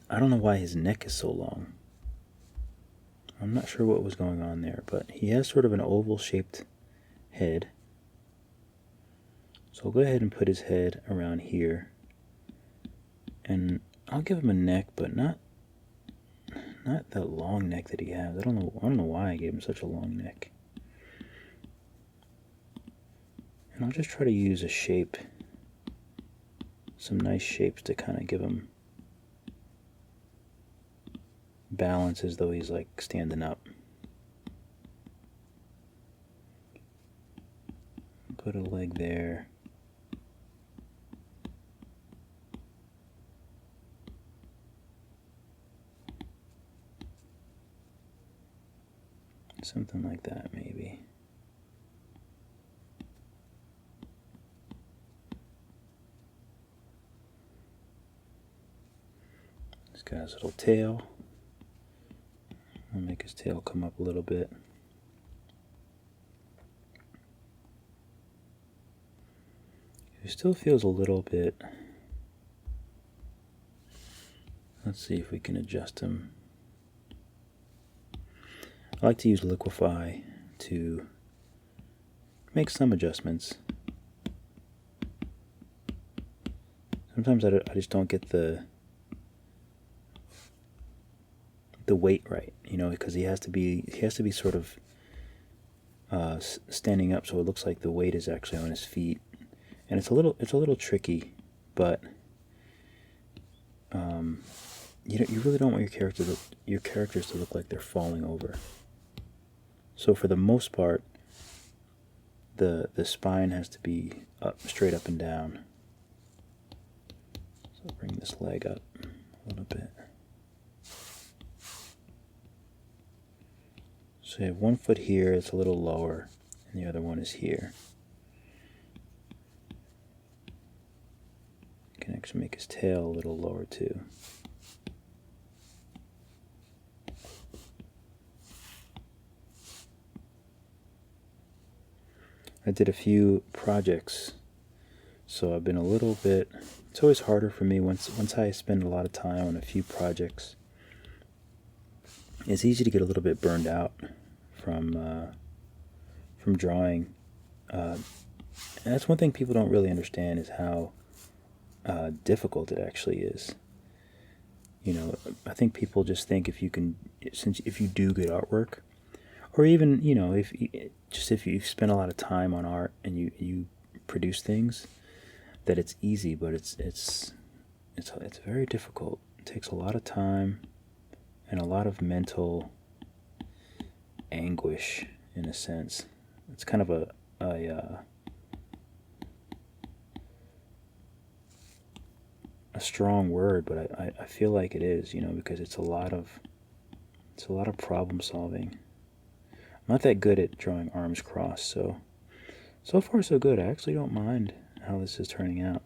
I don't know why his neck is so long. I'm not sure what was going on there, but he has sort of an oval shaped head. So I'll go ahead and put his head around here. And I'll give him a neck, but not that long neck that he has. I don't know why I gave him such a long neck. And I'll just try to use a shape, some nice shapes to kind of give him balance as though he's like standing up. Put a leg there. Something like that, maybe. This guy's little tail. I'll make his tail come up a little bit. He still feels a little bit. Let's see if we can adjust him. I like to use Liquify to make some adjustments. Sometimes I just don't get the weight right, you know, because he has to be sort of standing up, so it looks like the weight is actually on his feet, and it's a little tricky, but you really don't want your characters to look like they're falling over. So for the most part, the spine has to be straight up and down. So I'll bring this leg up a little bit. So you have one foot here, it's a little lower, and the other one is here. You can actually make his tail a little lower too. I did a few projects, so I've been a little bit, it's always harder for me once I spend a lot of time on a few projects. It's easy to get a little bit burned out from drawing. And that's one thing people don't really understand, is how difficult it actually is. You know, I think people just think if you do good artwork, or even, you know, if you spend a lot of time on art and you produce things, that it's easy, but it's very difficult. It takes a lot of time and a lot of mental anguish, in a sense. It's kind of a strong word, but I feel like it is, you know, because it's a lot of problem solving. I'm not that good at drawing arms crossed, so far so good. I actually don't mind how this is turning out.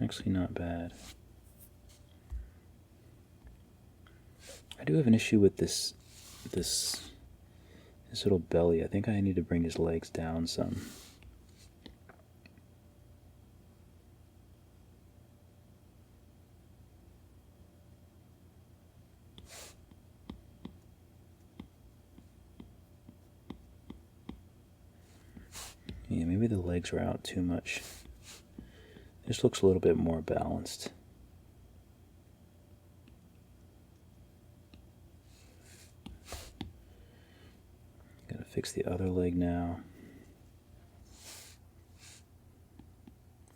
Actually not bad. I do have an issue with this little belly. I think I need to bring his legs down some. Yeah, maybe the legs are out too much. This looks a little bit more balanced. Gotta fix the other leg now.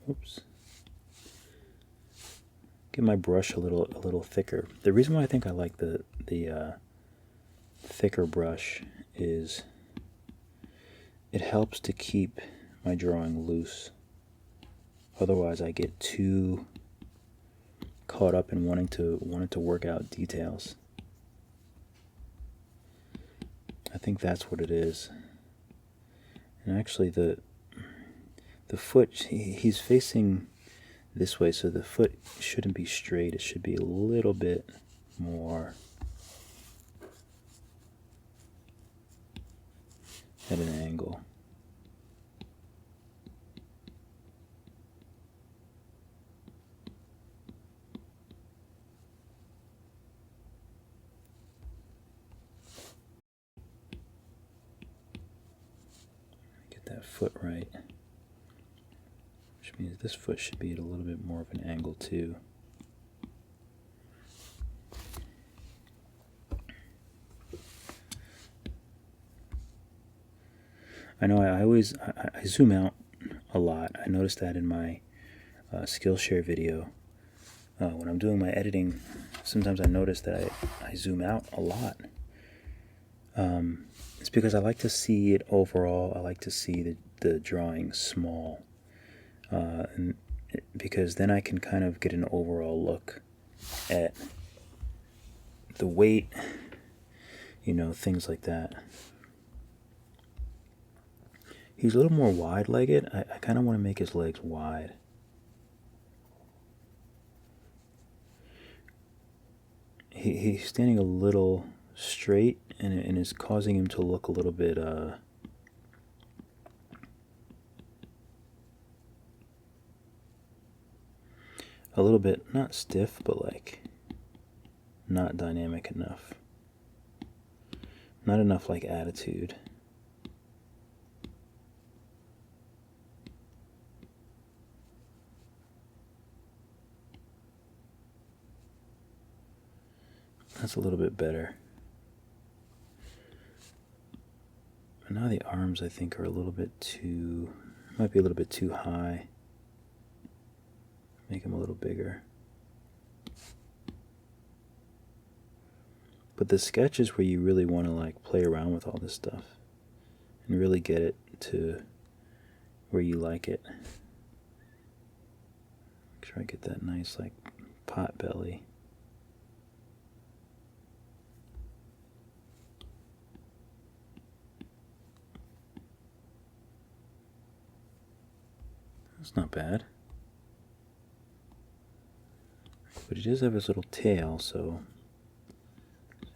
Oops. Get my brush a little thicker. The reason why I think I like the thicker brush is it helps to keep my drawing loose. Otherwise, I get too caught up in wanting to work out details. I think that's what it is. And actually, the foot, he's facing this way, so the foot shouldn't be straight. It should be a little bit more at an angle. that foot right. Which means this foot should be at a little bit more of an angle too. I know I zoom out a lot. I noticed that in my Skillshare video. When I'm doing my editing, sometimes I notice that I zoom out a lot. It's because I like to see it overall. I like to see the drawing small. Because then I can kind of get an overall look at the weight, things like that. He's a little more wide-legged. I kind of want to make his legs wide. He's standing a little straight, and it's causing him to look a little bit, a little bit, not stiff, but like, not dynamic enough. Not enough like attitude. That's a little bit better. But now the arms, I think, are a little bit too, might be a little bit too high. Make them a little bigger. But the sketch is where you really want to like play around with all this stuff and really get it to where you like it. Make sure I get that nice like pot belly. That's not bad. But he does have his little tail, so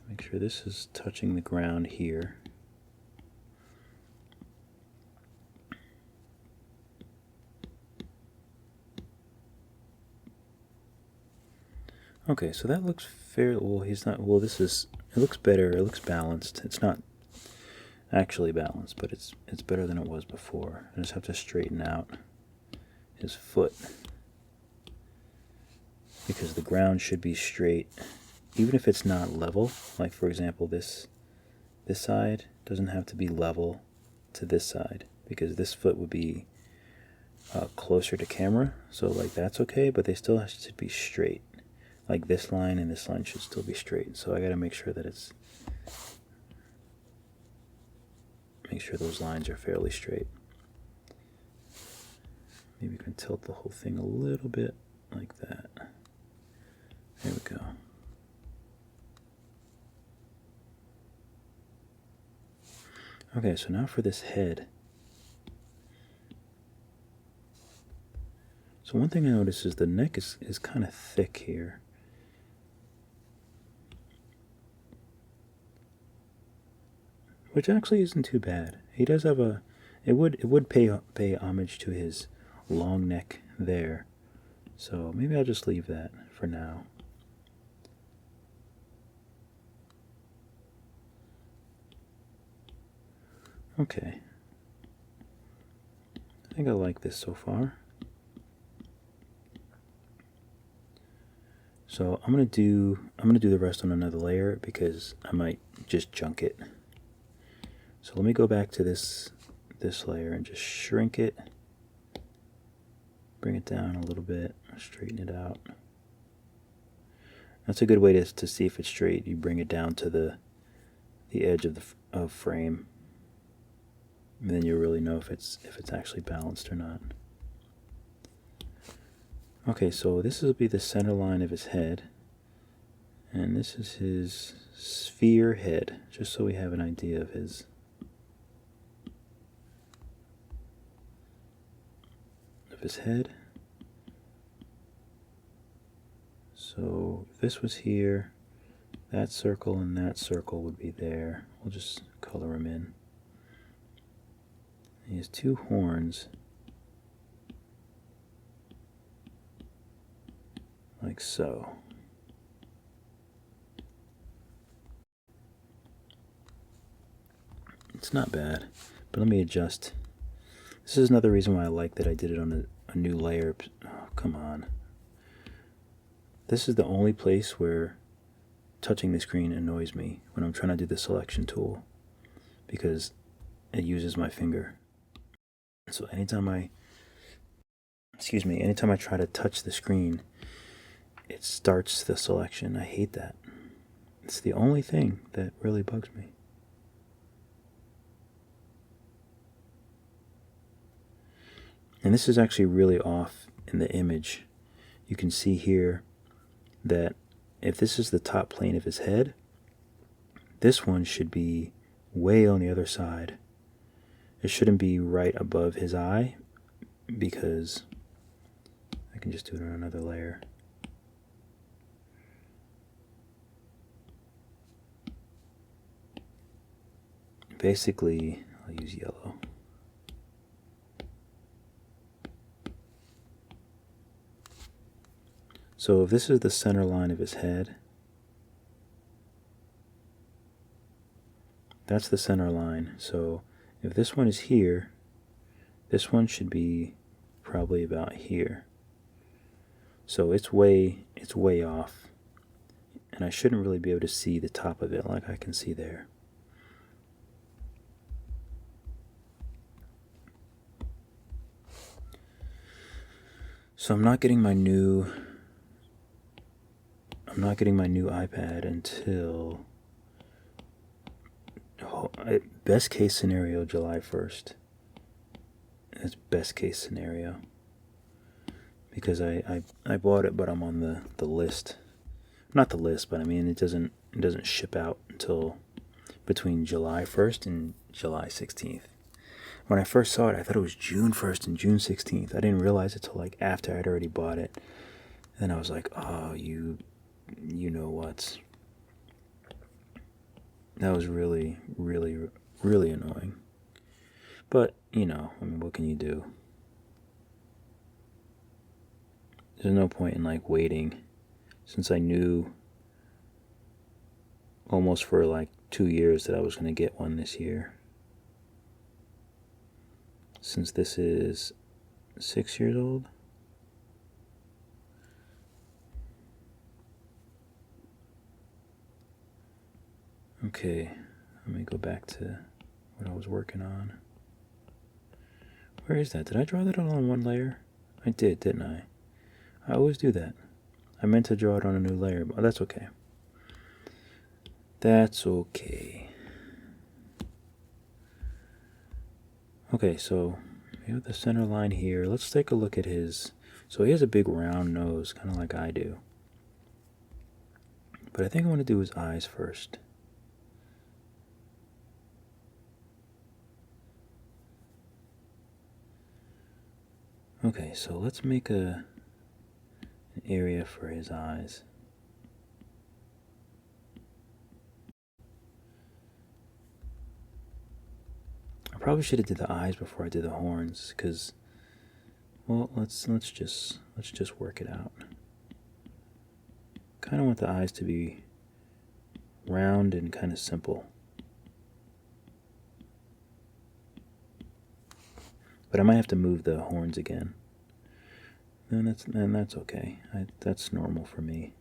make sure this is touching the ground here. Okay, so that looks fair. Well, he's not. Well, it looks better. It looks balanced. It's not actually balanced, but it's better than it was before. I just have to straighten out his foot, because the ground should be straight, even if it's not level. Like for example, this side doesn't have to be level to this side, because this foot would be closer to camera, so like that's okay, but they still should be straight. Like this line and this line should still be straight, so I gotta make sure that make sure those lines are fairly straight. Maybe you can tilt the whole thing a little bit like that. There we go. Okay, so now for this head. So one thing I notice is the neck is kind of thick here. Which actually isn't too bad. He does have it would pay homage to his long neck there. So maybe I'll just leave that for now. Okay. I think I like this so far. So I'm gonna do the rest on another layer because I might just junk it. So let me go back to this layer and just shrink it, bring it down a little bit, straighten it out. That's a good way to see if it's straight. You bring it down to the edge of the frame, and then you'll really know if it's actually balanced or not. Okay, so this will be the center line of his head, and this is his sphere head, just so we have an idea of his head. So if this was here, that circle and that circle would be there. We'll just color him in. He has two horns, like so. It's not bad, but let me adjust This is another reason why I like that I did it on a new layer. Oh, come on. This is the only place where touching the screen annoys me when I'm trying to do the selection tool, because it uses my finger. So anytime I try to touch the screen, it starts the selection. I hate that. It's the only thing that really bugs me. And this is actually really off in the image. You can see here that if this is the top plane of his head, this one should be way on the other side. It shouldn't be right above his eye, because I can just do it on another layer. Basically, I'll use yellow. So if this is the center line of his head, that's the center line. So if this one is here, this one should be probably about here. So it's way off. And I shouldn't really be able to see the top of it like I can see there. So I'm not getting my new iPad until, best case scenario, July 1st. That's best case scenario. Because I bought it, but I'm on the list. Not the list, but I mean it doesn't ship out until between July 1st and July 16th. When I first saw it, I thought it was June 1st and June 16th. I didn't realize it till like after I'd already bought it. And then I was like, oh, you know what? That was really, really, really annoying. But, I mean, what can you do? There's no point in like waiting, since I knew almost for like 2 years that I was going to get one this year. Since this is 6 years old. Okay, let me go back to what I was working on. Where is that? Did I draw that all on one layer? I did, didn't I? I always do that. I meant to draw it on a new layer, but that's okay. That's okay. Okay, so we have the center line here. Let's take a look at his... So he has a big round nose, kind of like I do. But I think I want to do his eyes first. Okay, so let's make an area for his eyes. I probably should have did the eyes before I did the horns, because, well, let's just work it out. Kind of want the eyes to be round and kind of simple. But I might have to move the horns again. And that's okay. That's normal for me.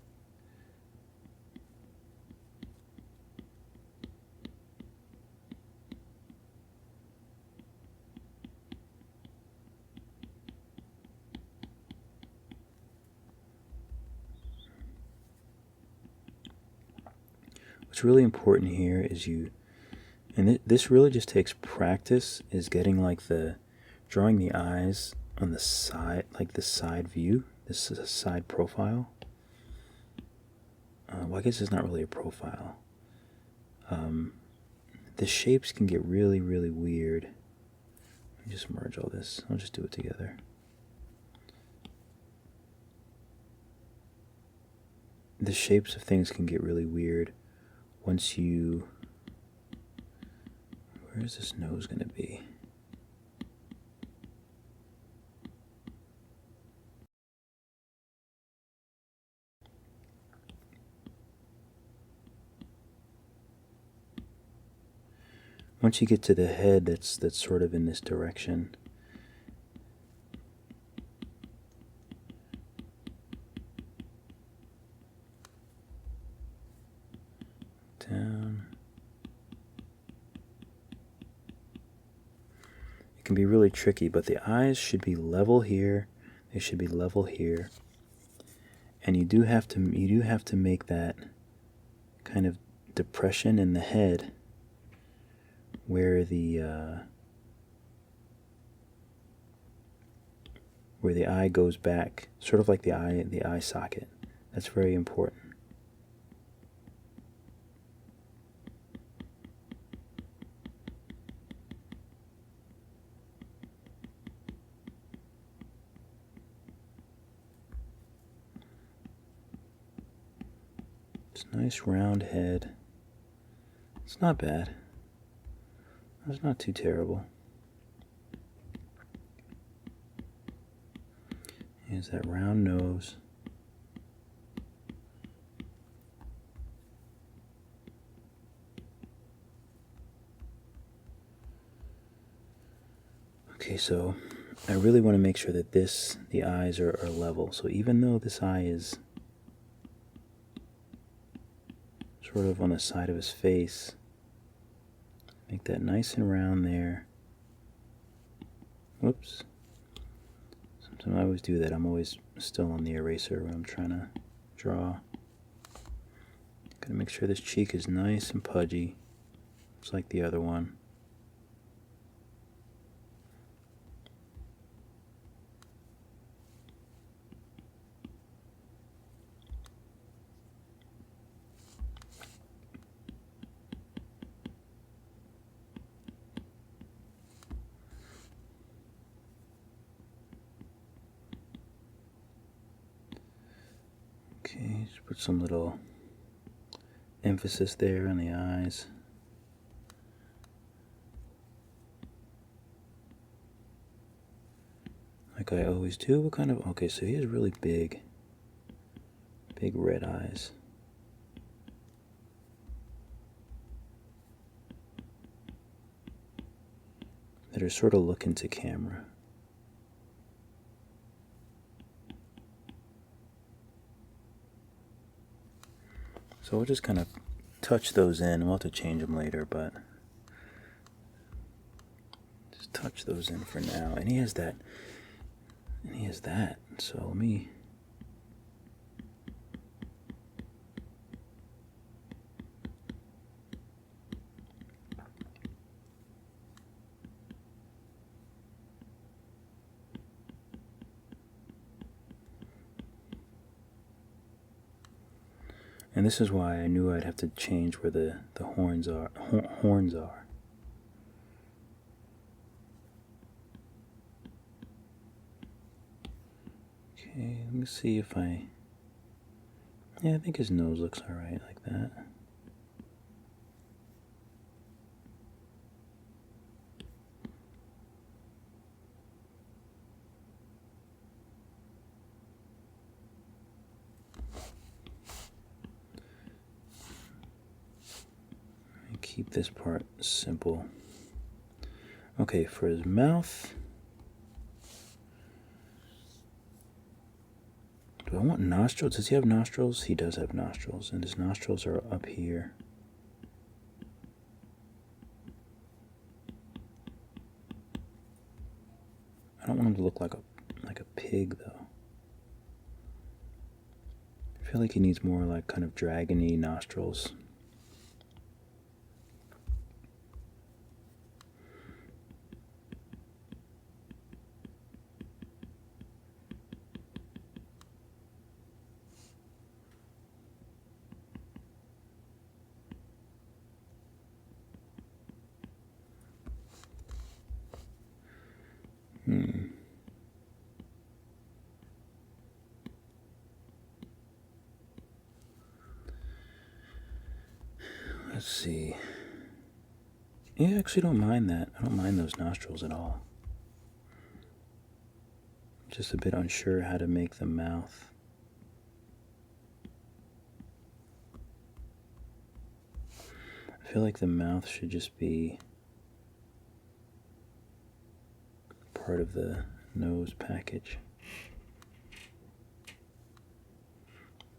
What's really important here is this really just takes practice, is getting like drawing the eyes on the side, like the side view. This is a side profile. Well, I guess it's not really a profile. The shapes can get really, really weird. Let me just merge all this. I'll just do it together. The shapes of things can get really weird once you... Where is this nose going to be? Once you get to the head that's sort of in this direction, down. It can be really tricky, but the eyes should be level here. They should be level here. And you do have to make that kind of depression in the head where the eye goes back, sort of like the eye socket. That's very important. It's a nice round head. It's not bad. It's not too terrible. Here's that round nose. Okay, so I really want to make sure that the eyes are level. So even though this eye is sort of on the side of his face, make that nice and round there. Whoops. Sometimes I always do that. I'm always still on the eraser when I'm trying to draw. Gotta make sure this cheek is nice and pudgy, just like the other one. Okay, just put some little emphasis there on the eyes. Like I always do. What kind of... Okay, so he has really big red eyes. That are sort of looking to camera. So we'll just kind of touch those in. We'll have to change them later, but just touch those in for now. And he has that. And he has that. So let me... And this is why I knew I'd have to change where the horns are. Horns are. Okay, let me see if I... Yeah, I think his nose looks alright like that. Keep this part simple. Okay, for his mouth, do I want nostrils? Does he have nostrils? He does have nostrils, and his nostrils are up here. I don't want him to look like a pig, though. I feel like he needs more like kind of dragony nostrils. Let's see. Yeah, I actually don't mind that. I don't mind those nostrils at all. Just a bit unsure how to make the mouth. I feel like the mouth should just be part of the nose package.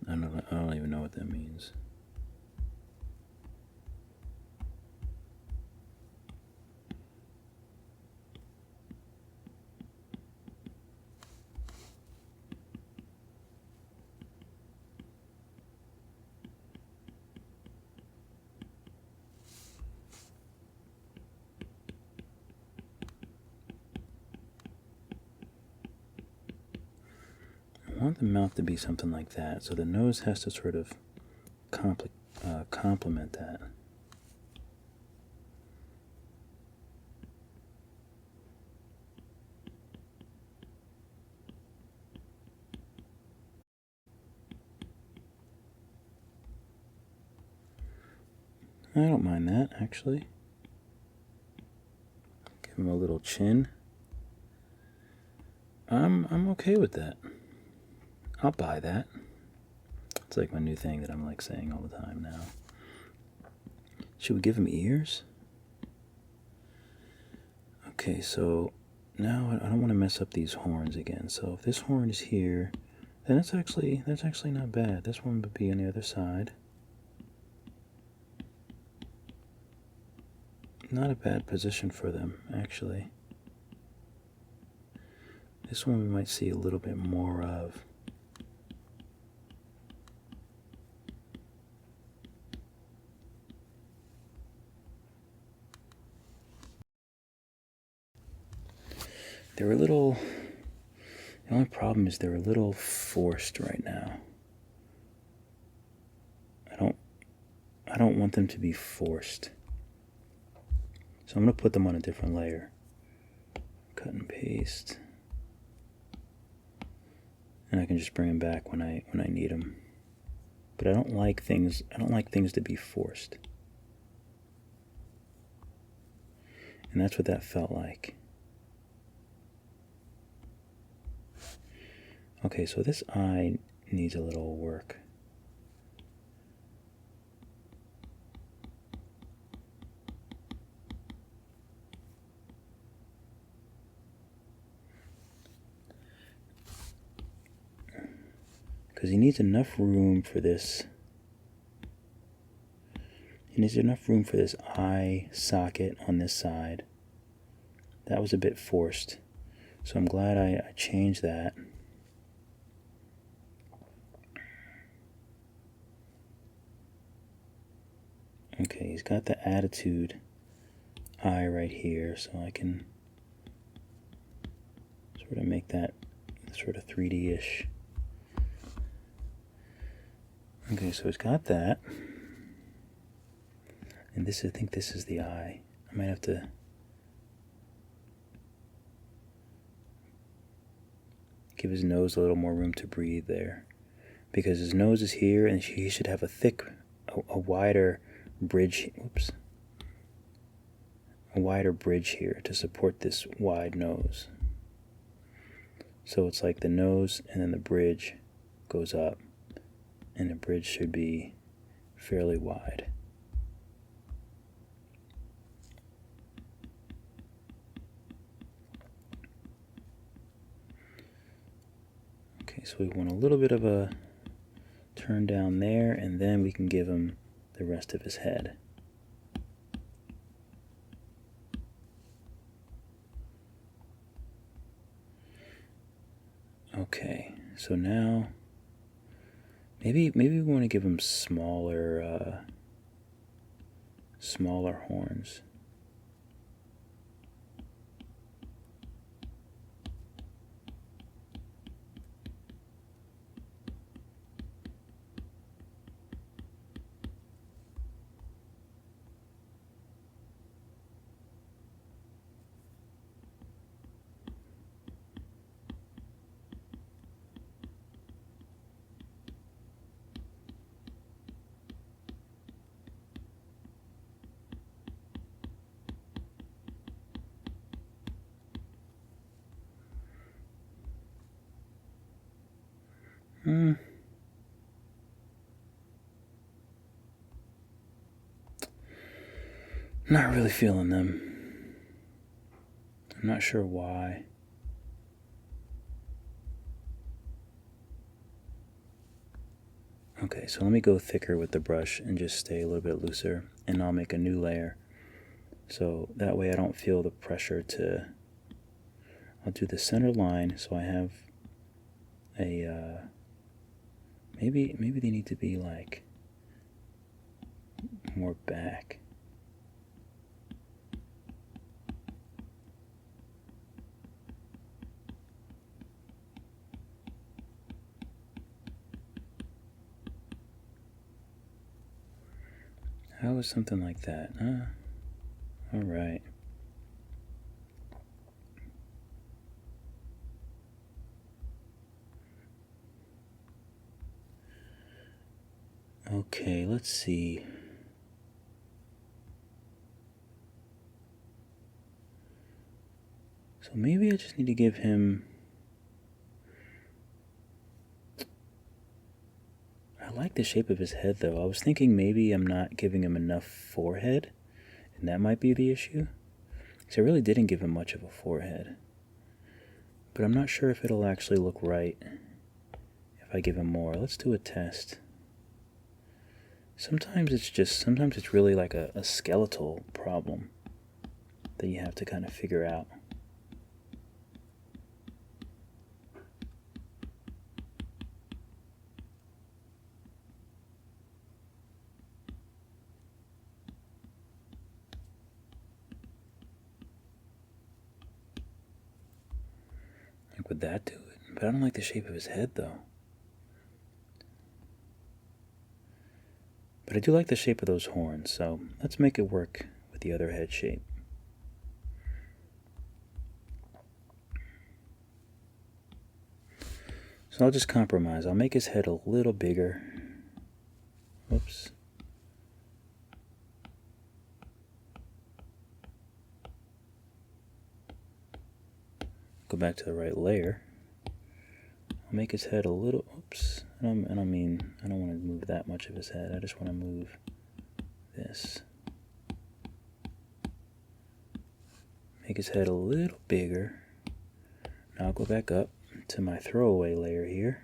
I don't even know what that means. want the mouth to be something like that, so the nose has to sort of complement that. I don't mind that, actually. Give him a little chin. I'm okay with that. I'll buy that. It's like my new thing that I'm like saying all the time now. Should we give him ears? Okay, so now I don't want to mess up these horns again. So if this horn is here, then that's actually not bad. This one would be on the other side. Not a bad position for them, actually. This one we might see a little bit more of. They're a little, the only problem is they're a little forced right now. I don't want them to be forced. So I'm going to put them on a different layer. Cut and paste. And I can just bring them back when I need them. But I don't like things to be forced. And that's what that felt like. Okay, so this eye needs a little work. Because he needs enough room for this. He needs enough room for this eye socket on this side. That was a bit forced. So I'm glad I changed that. Okay, he's got the attitude eye right here, so I can sort of make that sort of 3D-ish. Okay, so he's got that. And I think this is the eye. I might have to give his nose a little more room to breathe there. Because his nose is here, and he should have a wider bridge, a wider bridge here to support this wide nose. So it's like the nose and then the bridge goes up, and the bridge should be fairly wide. Okay, so we want a little bit of a turn down there, and then we can give him the rest of his head. Okay, so now maybe we want to give him smaller horns. Not really feeling them. I'm not sure why. Okay, so let me go thicker with the brush and just stay a little bit looser, and I'll make a new layer. So that way I don't feel the pressure to... I'll do the center line, so I have a... maybe they need to be like more back. How is something like that? All right. Okay, let's see. So maybe I just need to give him... I like the shape of his head, though. I was thinking maybe I'm not giving him enough forehead, and that might be the issue. Because I really didn't give him much of a forehead. But I'm not sure if it'll actually look right if I give him more. Let's do a test. Sometimes it's really like a skeletal problem that you have to kind of figure out. Like, would that do it? But I don't like the shape of his head, though. But I do like the shape of those horns, so let's make it work with the other head shape. So I'll just compromise. I'll make his head a little bigger. Whoops. Go back to the right layer. I'll make his head a little... Oops. I don't want to move that much of his head. I just want to move this. Make his head a little bigger. Now I'll go back up to my throwaway layer here.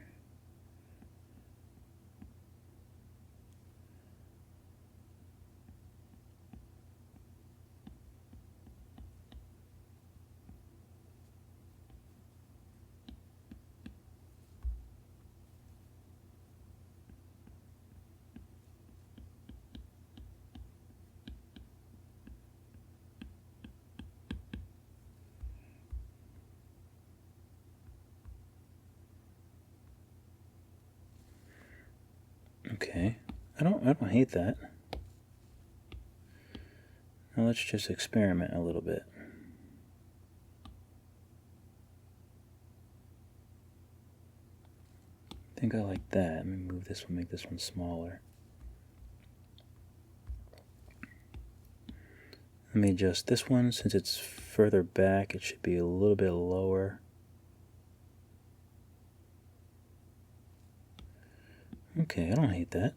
Okay, I don't hate that. Now let's just experiment a little bit. I think I like that. Let me move this one, make this one smaller. Let me adjust this one. Since it's further back, it should be a little bit lower. Okay, I don't hate that.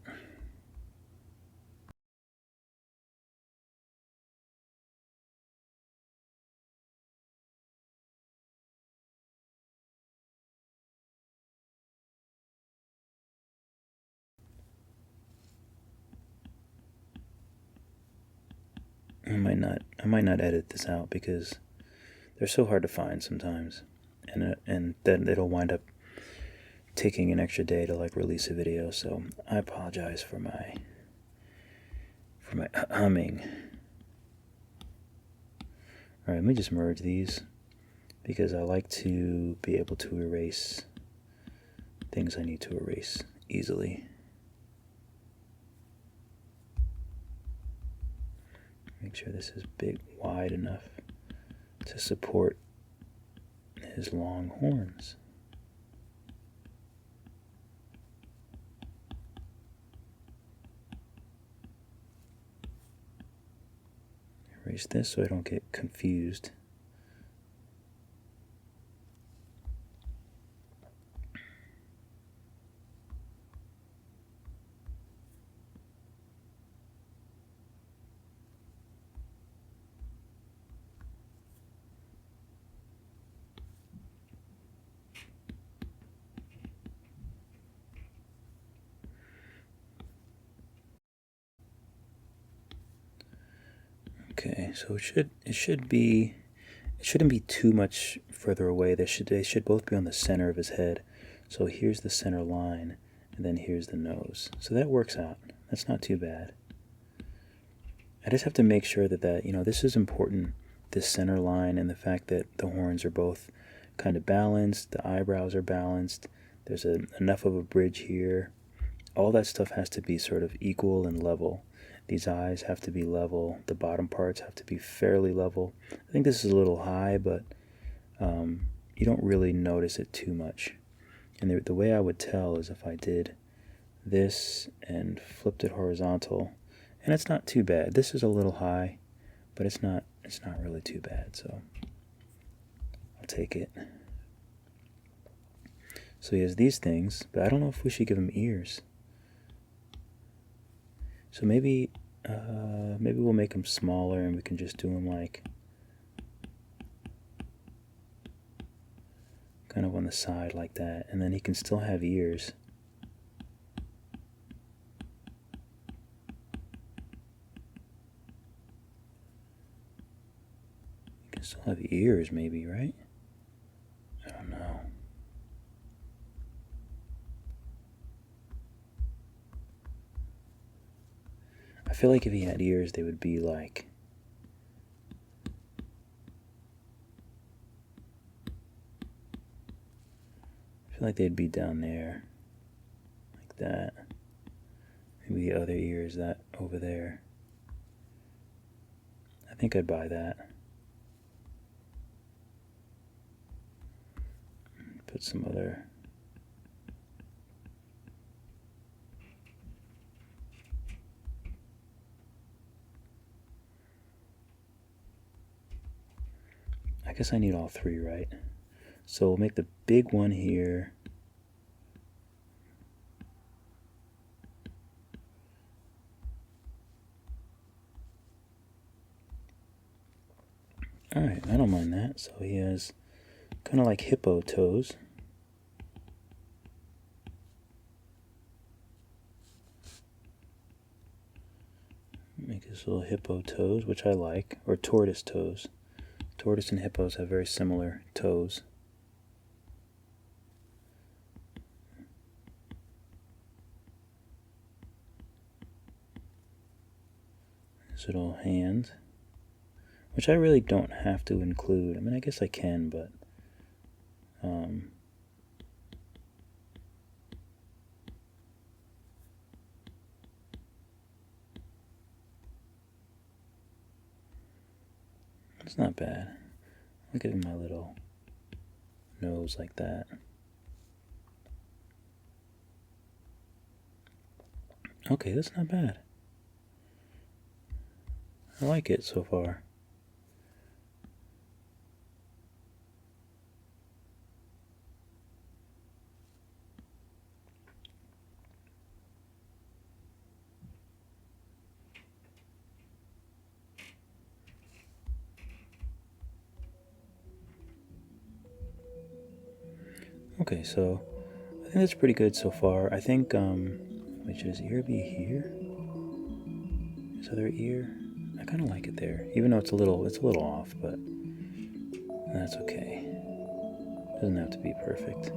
I might not edit this out because they're so hard to find sometimes, and then it'll wind up taking an extra day to like release a video. So I apologize for my humming. All right, let me just merge these because I like to be able to erase things I need to erase easily. Make sure this is wide enough to support his long horns. Erase this so I don't get confused. Okay, so it shouldn't be too much further away. They should both be on the center of his head. So here's the center line, and then here's the nose. So that works out. That's not too bad. I just have to make sure that this is important, this center line, and the fact that the horns are both kind of balanced, the eyebrows are balanced, there's enough of a bridge here. All that stuff has to be sort of equal and level. These eyes have to be level. The bottom parts have to be fairly level. I think this is a little high, but you don't really notice it too much. And the way I would tell is if I did this and flipped it horizontal, and it's not too bad. This is a little high, but it's not really too bad, so I'll take it. So he has these things, but I don't know if we should give him ears. So maybe we'll make him smaller and we can just do him like kind of on the side like that, and then he can still have ears. He can still have ears maybe, right? I don't know. I feel like if he had ears, they would be like... I feel like they'd be down there, like that. Maybe the other ears that over there. I think I'd buy that. Put some other... I guess I need all three, right? So we'll make the big one here. Alright, I don't mind that. So he has kind of like hippo toes. Make his little hippo toes, which I like, or tortoise toes. Tortoise and hippos have very similar toes. His little hand, which I really don't have to include. I mean, I guess I can, but it's not bad. I'll give him my little nose like that. Okay, that's not bad. I like it so far. Okay, so I think that's pretty good so far. I think, wait, should his ear be here? His other ear? I kind of like it there, even though it's a little off, but that's okay. Doesn't have to be perfect.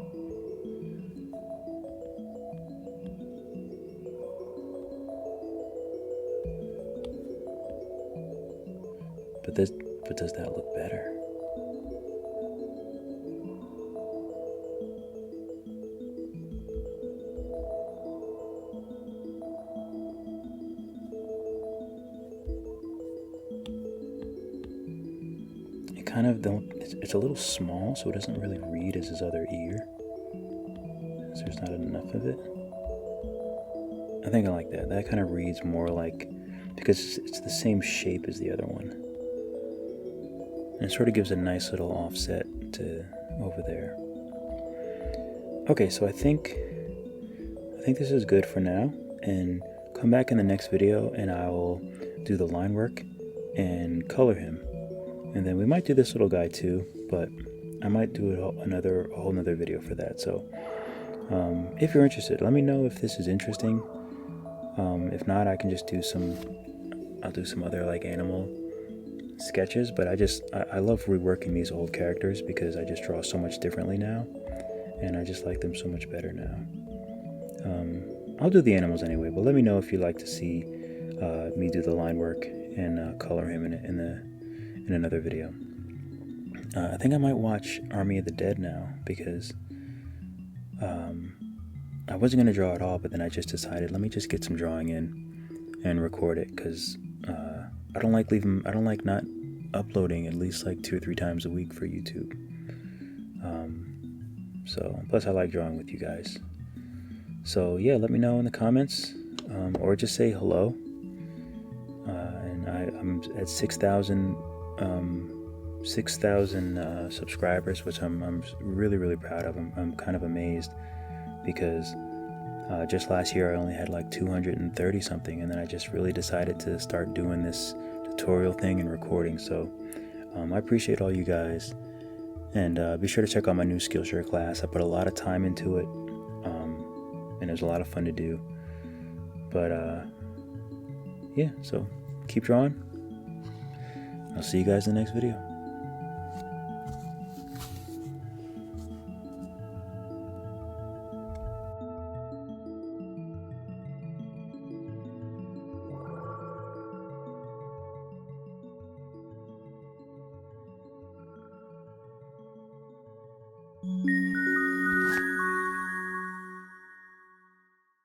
But does that look better? Kind of don't, it's a little small, so it doesn't really read as his other ear, so there's not enough of it. I think I like that. That kind of reads more like, because it's the same shape as the other one, and it sort of gives a nice little offset to over there. Okay, so I think this is good for now, and come back in the next video and I will do the line work and color him. And then we might do this little guy too, but I might do a whole nother video for that. So if you're interested, let me know if this is interesting. If not, I can just do I'll do some other like animal sketches, but I love reworking these old characters because I just draw so much differently now, and I just like them so much better now. I'll do the animals anyway, but let me know if you'd like to see me do the line work and color him in another video. I think I might watch Army of the Dead now because I wasn't going to draw at all, but then I just decided let me just get some drawing in and record it, because I don't like not uploading at least like 2 or 3 times a week for YouTube. So plus I like drawing with you guys. So yeah, let me know in the comments, or just say hello. And I'm at 6,000 subscribers, which I'm really, really proud of. I'm kind of amazed, because just last year I only had like 230 something, and then I just really decided to start doing this tutorial thing and recording. So I appreciate all you guys, and be sure to check out my new Skillshare class. I put a lot of time into it, and it was a lot of fun to do. But yeah, so keep drawing. I'll see you guys in the next video.